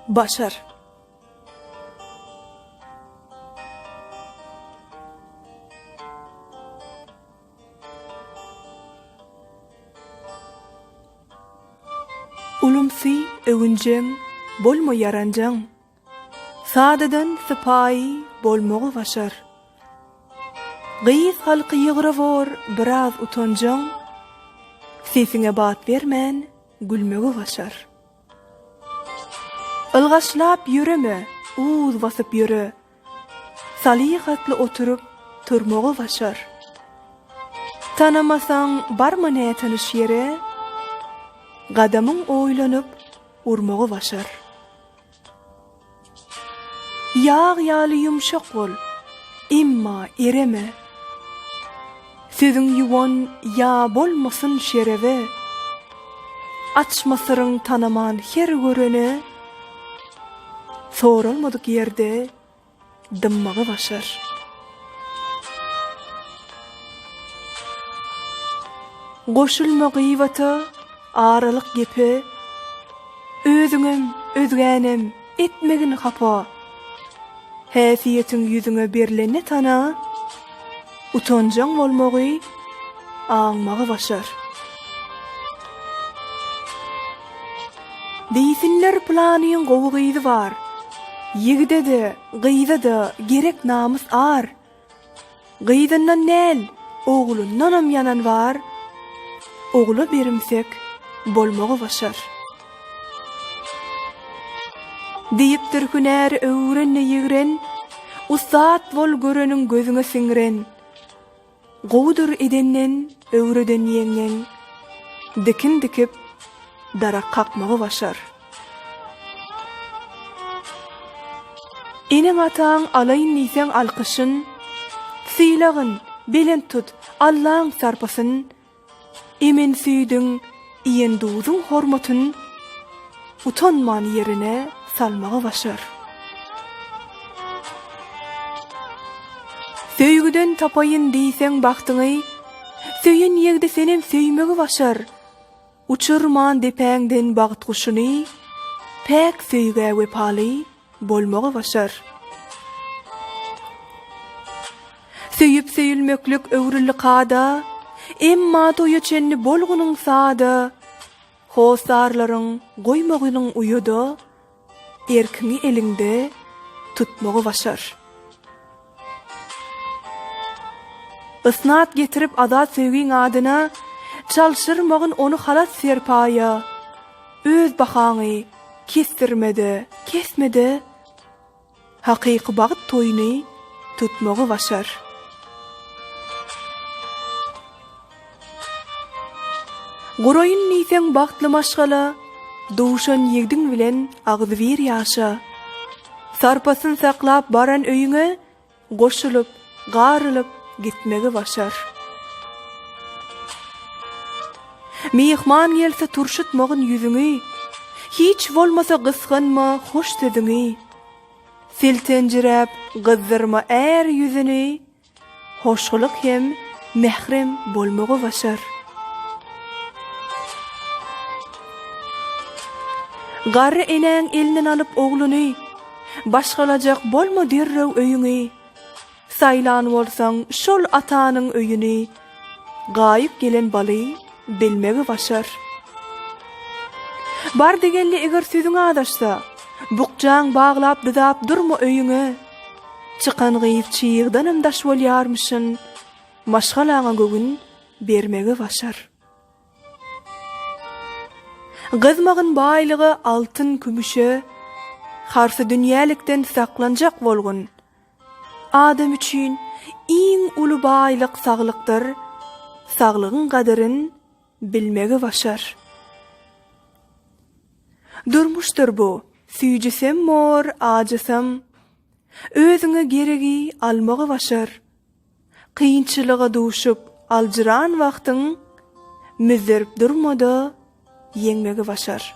Başar. Ulumsi övünceň bolma yaranjaň. Sadadan sypaý bolmagy başar. Gyýyz halky ýygravor biraz utanjaň. Sesiňe bat bermän gülmegi başar. Ilgaşlap ýüreme, uuz basyp ýüre. Salihatly oturup turmagy başar. Tanamasaň barmy näme tanyş ýere? Gadamyň oýlanyp urmagy başar. Ýag ýaly ýumşak bol, imma ereme. Sözüň ýuwan ýa bolmasyn şereve. Açmasyryň tanaman her görene. Sorulmadyk ýerde dymmagy başar. Goşulma gıybata, aralyk gepe, özüňem, özgänem etmegin hapa. Häsiýetiň ýüzüňe berilene tana, utanjaň bolmagy aňmagy başar. Diýsinler planyň gowy bar. Ýigide-de, gyýda-da gerek namys ar. Gyýdyndan näl, oglundanam ýanan bar. Oglu berimsek bolmagy başar. Diýipdir hünär öwrenne ýigren, ustat bol göreniň gözüňe siňren. Gowdur edenden öwreden ýeňen, dikin dikip darak kakmagy başar. Eneň ataň alaýyn diýseň alkyşyn, syýlagyn, belen tut, Allahyň sarpasyn, emen süýdüň, iýen duýduň hormatyn, utanman ýerine salmagy başar. Söýgüden tapaýyn diýseň bagtyňy, söýen ýerde senem söýmegi başar. Uçurman depäňden bagyt kuşuny, päk söýge wepaly bolmagy başar. Söýüp söýülmeklik öwrüli kada, emma toýaçenni bolgunyň sada, hosarlaryň goýmagynyň uýuda, erkiňi elinde tutmagy başar. Isnat getirip azat söýgiň adyna, çalşyrmagyn onu halat serpaýa, öz bahaňy kesmede, hakyky bagyt toýuny tutmagy başar. Goroýun niýseň bagtly maşgala, duşan ýegdiň bilen agzy bir ýaşa. Sarpasyn saklap baran öýüňe, goşulyp, garylyp gitmegi başar. Mehman gelse turşutmagyn ýüzüňi, hiç bolmasa gysganma hoş sözüňi. Siltenjirep gyzdyrma är ýüzüni, hoşgulyk hem mehrem bolmagy başar. Garry eneň elinden alyp ogluny, başgalajak bolma derrew öýüňi. Saýlan bolsaň şol atanyň öýüni, gaýyp gelen baly bilmegi başar. Bar degenli eger sözüňe adaşsa, bukjaň baglap düzap durma öýüňe. Çykan gyýyp çyýygdanam daş bolýarmyşyn, maşgalaňa gögün bermegi başar. Gyzmagyn baýlygy altyn kümüşe, harsy dünýälikden saklanjak bolgun. Adam üçin iň uly baýlyk saglykdyr, saglygyň gadyryn bilmegi başar. Durmuşdur bu, süýjesem mor, ajysam, özüňe geregi almagy başar. Kynçylyga duşup aljyran wagtyň, müzderip durmada ýeňmegi başar.